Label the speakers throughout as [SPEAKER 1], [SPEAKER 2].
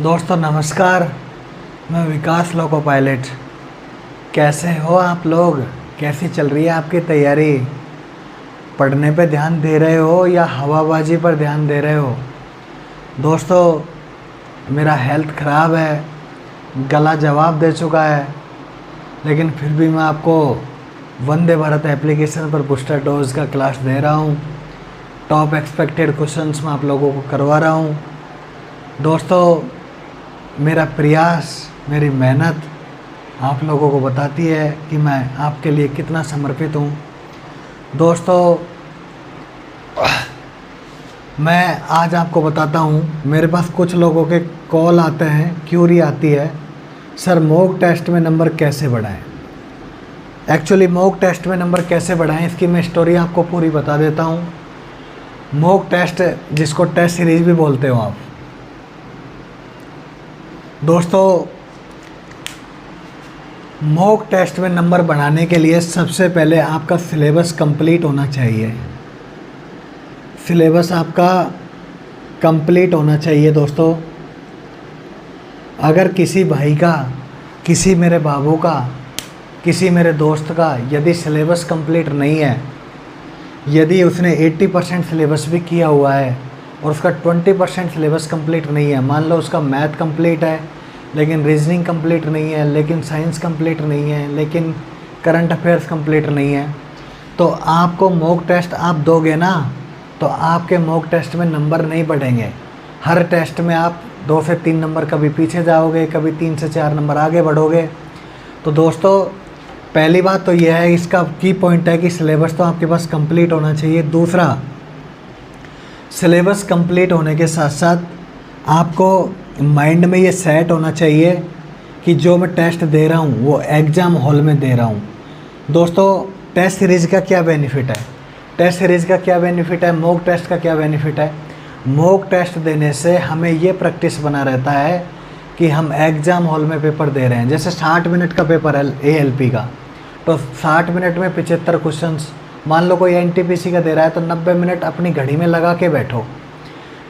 [SPEAKER 1] दोस्तों नमस्कार। मैं विकास लोको पायलट। कैसे हो आप लोग? कैसी चल रही है आपकी तैयारी? पढ़ने पे ध्यान दे रहे हो या हवाबाजी पर ध्यान दे रहे हो? दोस्तों मेरा हेल्थ ख़राब है, गला जवाब दे चुका है, लेकिन फिर भी मैं आपको वंदे भारत एप्लीकेशन पर बूस्टर डोज का क्लास दे रहा हूँ। टॉप एक्सपेक्टेड क्वेश्चंस मैं आप लोगों को करवा रहा हूँ। दोस्तों मेरा प्रयास, मेरी मेहनत आप लोगों को बताती है कि मैं आपके लिए कितना समर्पित हूँ। दोस्तों मैं आज आपको बताता हूँ, मेरे पास कुछ लोगों के कॉल आते हैं, क्यूरी आती है, सर मॉक टेस्ट में नंबर कैसे बढ़ाएं। एक्चुअली मॉक टेस्ट में नंबर कैसे बढ़ाएं इसकी मैं स्टोरी आपको पूरी बता देता हूँ। मॉक टेस्ट, जिसको टेस्ट सीरीज भी बोलते हो आप। दोस्तों मॉक टेस्ट में नंबर बढ़ाने के लिए सबसे पहले आपका सिलेबस कंप्लीट होना चाहिए। सिलेबस आपका कंप्लीट होना चाहिए। दोस्तों अगर किसी भाई का, किसी मेरे बाबू का, किसी मेरे दोस्त का यदि सिलेबस कंप्लीट नहीं है, यदि उसने 80% सिलेबस भी किया हुआ है और उसका 20% सिलेबस कंप्लीट नहीं है, मान लो उसका मैथ कंप्लीट है लेकिन रीजनिंग कंप्लीट नहीं है, लेकिन साइंस कंप्लीट नहीं है, लेकिन करंट अफेयर्स कंप्लीट नहीं है, तो आपको मॉक टेस्ट आप दोगे ना, तो आपके मॉक टेस्ट में नंबर नहीं बढ़ेंगे। हर टेस्ट में आप 2 से 3 नंबर कभी पीछे जाओगे, कभी 3 से 4 नंबर आगे बढ़ोगे। तो दोस्तों पहली बात तो यह है, इसका की पॉइंट है कि सिलेबस तो आपके पास कंप्लीट होना चाहिए। दूसरा, सिलेबस कंप्लीट होने के साथ साथ आपको माइंड में ये सेट होना चाहिए कि जो मैं टेस्ट दे रहा हूँ वो एग्ज़ाम हॉल में दे रहा हूँ। दोस्तों टेस्ट सीरीज़ का क्या बेनिफिट है? टेस्ट सीरीज़ का क्या बेनिफिट है? मॉक टेस्ट का क्या बेनिफिट है? मॉक टेस्ट देने से हमें ये प्रैक्टिस बना रहता है कि हम एग्ज़ाम हॉल में पेपर दे रहे हैं। जैसे 60 मिनट का पेपर है ALP का, तो 60 मिनट में 75 क्वेश्चंस, मान लो कोई NTPC का दे रहा है तो 90 मिनट अपनी घड़ी में लगा के बैठो।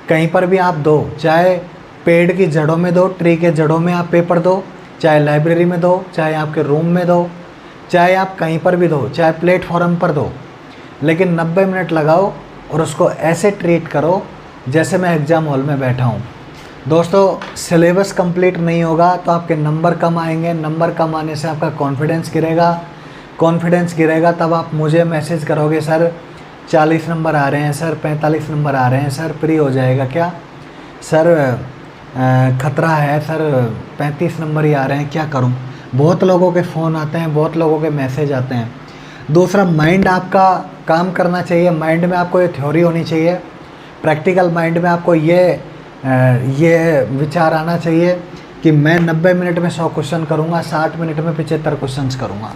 [SPEAKER 1] कहीं पर भी आप दो, चाहे पेड़ की जड़ों में दो, ट्री के जड़ों में आप पेपर दो, चाहे लाइब्रेरी में दो, चाहे आपके रूम में दो, चाहे आप कहीं पर भी दो, चाहे प्लेटफॉर्म पर दो, लेकिन 90 मिनट लगाओ और उसको ऐसे ट्रीट करो जैसे मैं एग्ज़ाम हॉल में बैठा हूँ। दोस्तों सिलेबस कंप्लीट नहीं होगा तो आपके नंबर कम आएंगे। नंबर कम आने से आपका कॉन्फिडेंस गिरेगा। कॉन्फिडेंस गिरेगा तब आप मुझे मैसेज करोगे, सर 40 नंबर आ रहे हैं, सर 45 नंबर आ रहे हैं, सर प्री हो जाएगा क्या, सर खतरा है, सर 35 नंबर ही आ रहे हैं, क्या करूं। बहुत लोगों के फ़ोन आते हैं, बहुत लोगों के मैसेज आते हैं। दूसरा, माइंड आपका काम करना चाहिए। माइंड में आपको ये थ्योरी होनी चाहिए, प्रैक्टिकल माइंड में आपको ये विचार आना चाहिए कि मैं 90 मिनट में 100 क्वेश्चन करूँगा, 60 मिनट में 75 क्वेश्चन करूँगा।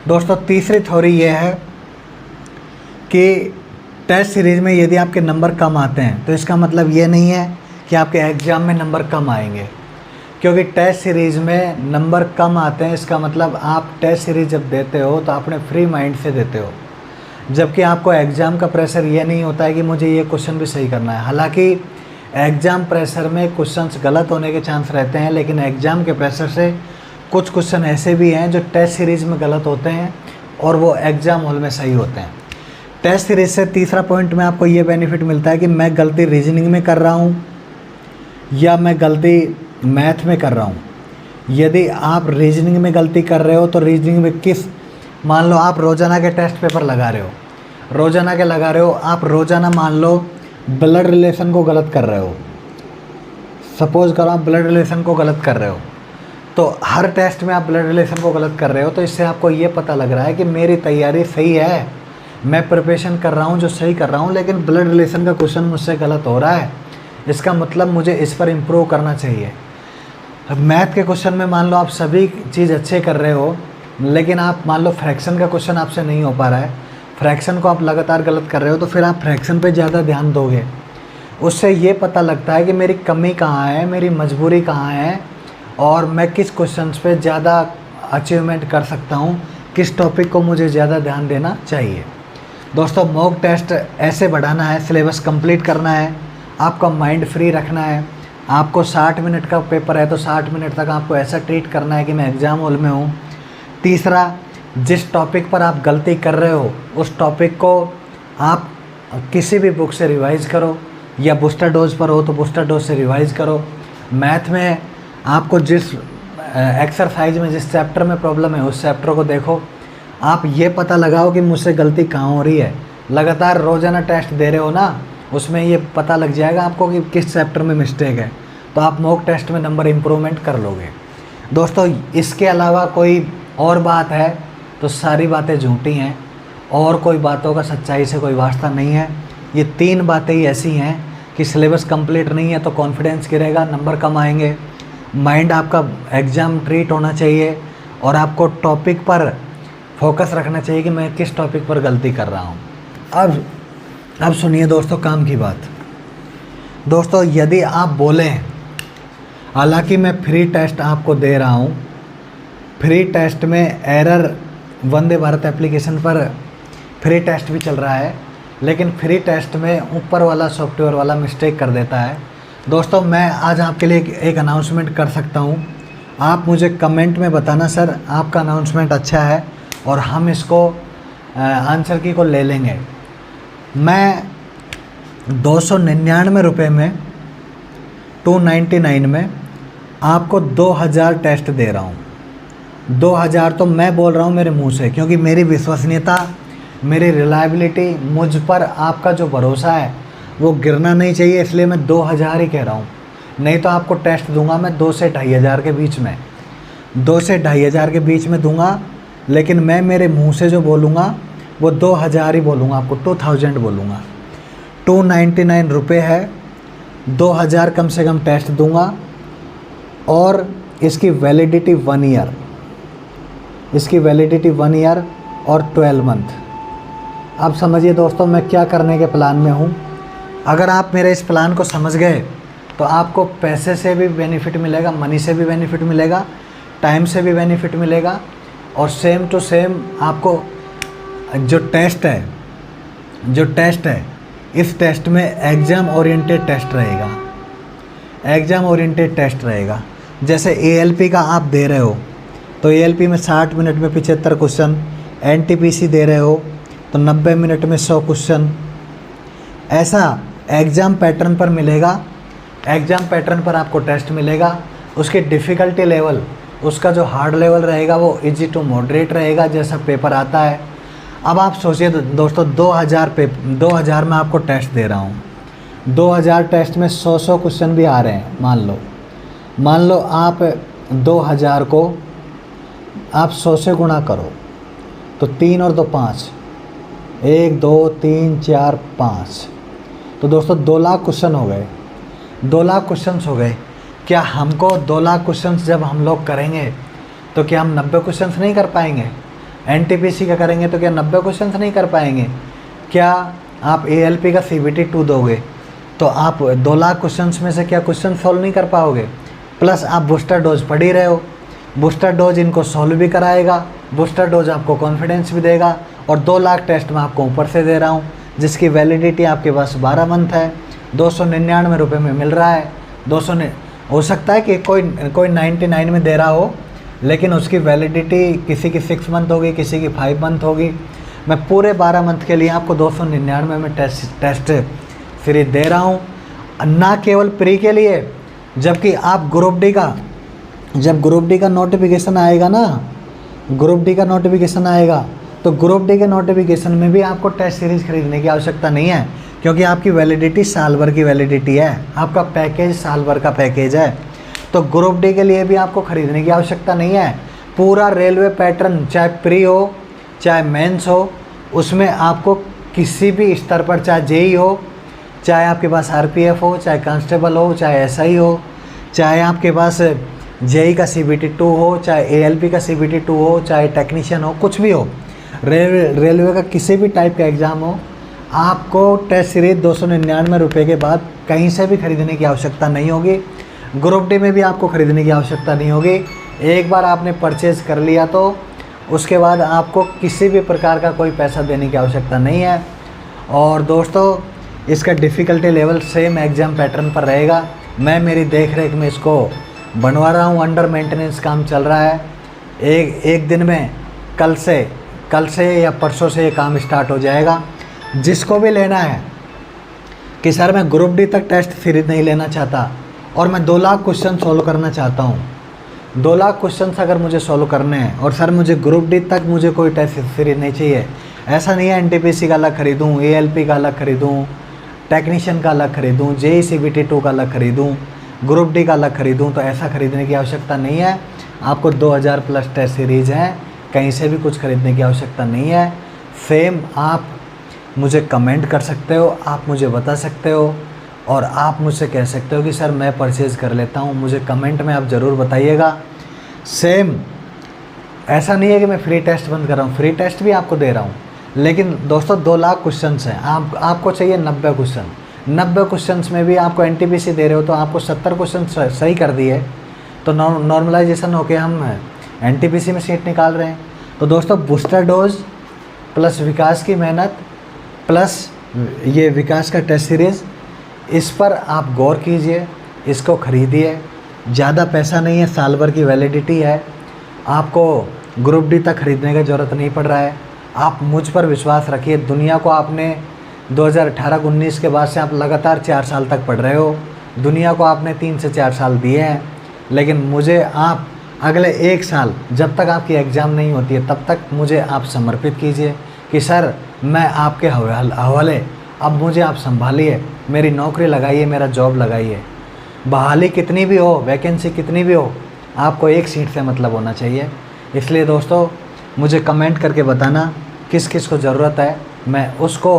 [SPEAKER 1] दोस्तों तीसरी थ्योरी ये है कि टेस्ट सीरीज़ में यदि आपके नंबर कम आते हैं तो इसका मतलब ये नहीं है कि आपके एग्ज़ाम में नंबर कम आएंगे, क्योंकि टेस्ट सीरीज़ में नंबर कम आते हैं इसका मतलब आप टेस्ट सीरीज़ जब देते हो तो अपने फ्री माइंड से देते हो, जबकि आपको एग्ज़ाम का प्रेशर ये नहीं होता है कि मुझे ये क्वेश्चन भी सही करना है। हालांकि एग्ज़ाम प्रेशर में क्वेश्चंस गलत होने के चांस रहते हैं, लेकिन एग्ज़ाम के प्रेशर से कुछ क्वेश्चन ऐसे भी हैं जो टेस्ट सीरीज़ में गलत होते हैं और वो एग्ज़ाम हॉल में सही होते हैं। टेस्ट सीरीज़ से तीसरा पॉइंट में आपको ये बेनिफिट मिलता है कि मैं गलती रीजनिंग में कर रहा हूँ या मैं गलती मैथ में कर रहा हूँ। यदि आप रीजनिंग में गलती कर रहे हो तो रीजनिंग में किस, मान लो आप रोज़ाना के टेस्ट पेपर लगा रहे हो, रोज़ाना के लगा रहे हो, आप रोज़ाना मान लो ब्लड रिलेशन को गलत कर रहे हो, सपोज़ करो आप ब्लड रिलेशन को गलत कर रहे हो, तो हर टेस्ट में आप ब्लड रिलेशन को गलत कर रहे हो, तो इससे आपको ये पता लग रहा है कि मेरी तैयारी सही है, मैं प्रिपरेशन कर रहा हूँ जो सही कर रहा हूँ, लेकिन ब्लड रिलेशन का क्वेश्चन मुझसे गलत हो रहा है, इसका मतलब मुझे इस पर इम्प्रूव करना चाहिए। अब मैथ के क्वेश्चन में मान लो आप सभी चीज़ अच्छे कर रहे हो, लेकिन आप मान लो फ्रैक्शन का क्वेश्चन आपसे नहीं हो पा रहा है, फ्रैक्शन को आप लगातार गलत कर रहे हो, तो फिर आप फ्रैक्शन पे ज़्यादा ध्यान दोगे। उससे ये पता लगता है कि मेरी कमी कहाँ है, मेरी मजबूरी कहाँ है और मैं किस क्वेश्चन पे ज़्यादा अचीवमेंट कर सकता हूँ, किस टॉपिक को मुझे ज़्यादा ध्यान देना चाहिए। दोस्तों मॉक टेस्ट ऐसे बढ़ाना है, सिलेबस कंप्लीट करना है, आपका माइंड फ्री रखना है, आपको 60 मिनट का पेपर है तो 60 मिनट तक आपको ऐसा ट्रीट करना है कि मैं एग्ज़ाम हॉल में हूँ। तीसरा, जिस टॉपिक पर आप गलती कर रहे हो उस टॉपिक को आप किसी भी बुक से रिवाइज़ करो, या बूस्टर डोज पर हो तो बूस्टर डोज से रिवाइज़ करो। मैथ में आपको जिस एक्सरसाइज में जिस चैप्टर में प्रॉब्लम है उस चैप्टर को देखो। आप ये पता लगाओ कि मुझसे गलती कहाँ हो रही है। लगातार रोज़ाना टेस्ट दे रहे हो ना, उसमें ये पता लग जाएगा आपको कि किस चैप्टर में मिस्टेक है, तो आप मॉक टेस्ट में नंबर इम्प्रूवमेंट कर लोगे। दोस्तों, इसके अलावा कोई और बात है तो सारी बातें झूठी हैं, और कोई बातों का सच्चाई से कोई वास्ता नहीं है। ये 3 बातें ही ऐसी हैं कि सिलेबस कंप्लीट नहीं है तो कॉन्फिडेंस गिरेगा, नंबर कम आएंगे, माइंड आपका एग्ज़ाम ट्रीट होना चाहिए, और आपको टॉपिक पर फोकस रखना चाहिए कि मैं किस टॉपिक पर गलती कर रहा हूँ। अब सुनिए दोस्तों काम की बात। दोस्तों, यदि आप बोलें, हालांकि मैं फ्री टेस्ट आपको दे रहा हूँ, फ्री टेस्ट में एरर, वंदे भारत एप्लीकेशन पर फ्री टेस्ट भी चल रहा है, लेकिन फ्री टेस्ट में ऊपर वाला सॉफ्टवेयर वाला मिस्टेक कर देता है। दोस्तों, मैं आज आपके लिए एक अनाउंसमेंट कर सकता हूँ। आप मुझे कमेंट में बताना सर आपका अनाउंसमेंट अच्छा है, और हम इसको आंसर की को ले लेंगे। मैं 299 रुपये में 299 में आपको 2000 टेस्ट दे रहा हूँ। 2000 तो मैं बोल रहा हूँ मेरे मुंह से, क्योंकि मेरी विश्वसनीयता, मेरी रिलायबिलिटी, मुझ पर आपका जो भरोसा है वो गिरना नहीं चाहिए, इसलिए मैं 2000 ही कह रहा हूँ। नहीं तो आपको टेस्ट दूंगा मैं 2 से 2500 के बीच में, 2 से 2500 के बीच में दूंगा, लेकिन मैं मेरे मुंह से जो बोलूँगा वो 2000 ही बोलूँगा, आपको 2000 बोलूँगा। 299 रुपये है, 2000 कम से कम टेस्ट दूंगा, और इसकी वैलिडिटी 1 ईयर, इसकी वैलिडिटी 1 ईयर और 12 मंथ। अब समझिए दोस्तों मैं क्या करने के प्लान में हूँ। अगर आप मेरे इस प्लान को समझ गए तो आपको पैसे से भी बेनिफिट मिलेगा, मनी से भी बेनिफिट मिलेगा, टाइम से भी बेनिफिट मिलेगा, और सेम टू सेम आपको जो टेस्ट है इस टेस्ट में एग्ज़ाम ओरिएंटेड टेस्ट रहेगा, एग्ज़ाम ओरिएंटेड टेस्ट रहेगा। जैसे ALP का आप दे रहे हो तो ALP में 60 मिनट में 75 क्वेश्चन, NTPC दे रहे हो तो 90 मिनट में 100 क्वेश्चन, ऐसा एग्ज़ाम पैटर्न पर मिलेगा। एग्ज़ाम पैटर्न पर आपको टेस्ट मिलेगा, उसकी डिफ़िकल्टी लेवल, उसका जो हार्ड लेवल रहेगा वो इजी टू मॉडरेट रहेगा, जैसा पेपर आता है। अब आप सोचिए दोस्तों, 2000 में आपको टेस्ट दे रहा हूँ, 2000 टेस्ट में 100 क्वेश्चन भी आ रहे हैं। मान लो आप 2000 को आप 100 से गुणा करो तो 3 और 2 5, 1 2 3 4 5, तो दोस्तों 2 लाख क्वेश्चन हो गए, 2 लाख क्वेश्चन हो गए। क्या हमको 2 लाख क्वेश्चन जब हम लोग करेंगे तो क्या हम 90 क्वेश्चन नहीं कर पाएंगे? NTPC का करेंगे तो क्या 90 क्वेश्चन नहीं कर पाएंगे? क्या आप ALP का CBT 2 दोगे तो आप 2 लाख क्वेश्चन में से क्या क्वेश्चन सॉल्व नहीं कर पाओगे? प्लस आप बूस्टर डोज पढ़ ही रहे हो, बूस्टर डोज इनको सॉल्व भी कराएगा, बूस्टर डोज आपको कॉन्फिडेंस भी देगा, और 2 लाख टेस्ट मैं आपको ऊपर से दे रहा हूँ, जिसकी वैलिडिटी आपके पास 12 मंथ है, 299 रुपये में मिल रहा है। 200 हो सकता है कि कोई 99 में दे रहा हो, लेकिन उसकी वैलिडिटी किसी की 6 मंथ होगी, किसी की 5 मंथ होगी। मैं पूरे 12 मंथ के लिए आपको 299 में टेस्ट सीरीज दे रहा हूँ, ना केवल प्री के लिए, जबकि आप ग्रुप डी का, जब ग्रुप डी का नोटिफिकेशन आएगा ना, ग्रुप डी का नोटिफिकेशन आएगा तो ग्रुप डी के नोटिफिकेशन में भी आपको टेस्ट सीरीज़ खरीदने की आवश्यकता नहीं है, क्योंकि आपकी वैलिडिटी साल भर की वैलिडिटी है, आपका पैकेज साल भर का पैकेज है। तो ग्रुप डी के लिए भी आपको ख़रीदने की आवश्यकता नहीं है। पूरा रेलवे पैटर्न, चाहे प्री हो चाहे मेंस हो, उसमें आपको किसी भी स्तर पर, चाहे जेई हो, चाहे आपके पास RPF हो, चाहे कांस्टेबल हो, चाहे SI हो, चाहे आपके पास जेई का CBT 2 हो, चाहे ALP का CBT 2 हो, चाहे टेक्नीशियन हो, कुछ भी हो, रेलवे का किसी भी टाइप का एग्ज़ाम हो, आपको टेस्ट सीरीज 299 रुपये के बाद कहीं से भी खरीदने की आवश्यकता नहीं होगी। ग्रुप डी में भी आपको ख़रीदने की आवश्यकता नहीं होगी। एक बार आपने परचेज़ कर लिया तो उसके बाद आपको किसी भी प्रकार का कोई पैसा देने की आवश्यकता नहीं है। और दोस्तों, इसका difficulty level same exam pattern पर रहेगा। मैं मेरी देख रेख में इसको बनवा रहा हूँ, अंडर मेंटेनेंस काम चल रहा है। एक दिन में कल से या परसों से ये काम स्टार्ट हो जाएगा। जिसको भी लेना है कि सर मैं ग्रुप डी तक टेस्ट सीरीज नहीं लेना चाहता और मैं 2 लाख क्वेश्चन सॉल्व करना चाहता हूँ, 2 लाख क्वेश्चन अगर मुझे सॉल्व करने हैं और सर मुझे ग्रुप डी तक मुझे कोई टेस्ट सीरीज नहीं चाहिए, ऐसा नहीं है एनटीपीसी का अलग खरीदूँ, एएलपी का अलग खरीदूँ, टेक्नीशियन का अलग खरीदूँ, जेई सीबीटी 2 का अलग खरीदूँ, ग्रुप डी का अलग खरीदूँ, तो ऐसा खरीदने की आवश्यकता नहीं है। आपको 2000 प्लस टेस्ट सीरीज़ हैं, कहीं से भी कुछ खरीदने की आवश्यकता नहीं है। सेम आप मुझे कमेंट कर सकते हो, आप मुझे बता सकते हो और आप मुझसे कह सकते हो कि सर मैं परचेज़ कर लेता हूँ, मुझे कमेंट में आप ज़रूर बताइएगा। सेम ऐसा नहीं है कि मैं फ्री टेस्ट बंद कर रहा हूँ, फ्री टेस्ट भी आपको दे रहा हूँ, लेकिन दोस्तों 2 लाख क्वेश्चन हैं, आपको चाहिए 90 क्वेश्चन। 90 क्वेश्चन में भी आपको एनटीपीसी दे रहे हो तो आपको 70 क्वेश्चन सही कर दिए तो नॉर्मलाइजेशन होके हम एनटीपीसी में सीट निकाल रहे हैं। तो दोस्तों बूस्टर डोज प्लस विकास की मेहनत प्लस ये विकास का टेस्ट सीरीज़, इस पर आप गौर कीजिए, इसको खरीदिए। ज़्यादा पैसा नहीं है, साल भर की वैलिडिटी है, आपको ग्रुप डी तक खरीदने की ज़रूरत नहीं पड़ रहा है। आप मुझ पर विश्वास रखिए। दुनिया को आपने 2018-19 के बाद से आप लगातार 4 साल तक पढ़ रहे हो, दुनिया को आपने 3 से 4 साल दिए हैं, लेकिन मुझे आप अगले 1 साल जब तक आपकी एग्ज़ाम नहीं होती है तब तक मुझे आप समर्पित कीजिए कि सर मैं आपके हवाले, अब मुझे आप संभालिए, मेरी नौकरी लगाइए, मेरा जॉब लगाइए। बहाली कितनी भी हो, वैकेंसी कितनी भी हो, आपको 1 सीट से मतलब होना चाहिए। इसलिए दोस्तों मुझे कमेंट करके बताना किस किस को ज़रूरत है, मैं उसको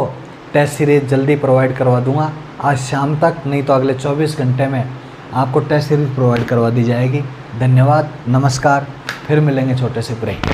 [SPEAKER 1] टेस्ट सीरीज़ जल्दी प्रोवाइड करवा दूंगा। आज शाम तक, नहीं तो अगले 24 घंटे में आपको टेस्ट सीरीज़ प्रोवाइड करवा दी जाएगी। धन्यवाद, नमस्कार, फिर मिलेंगे छोटे से ब्रेक।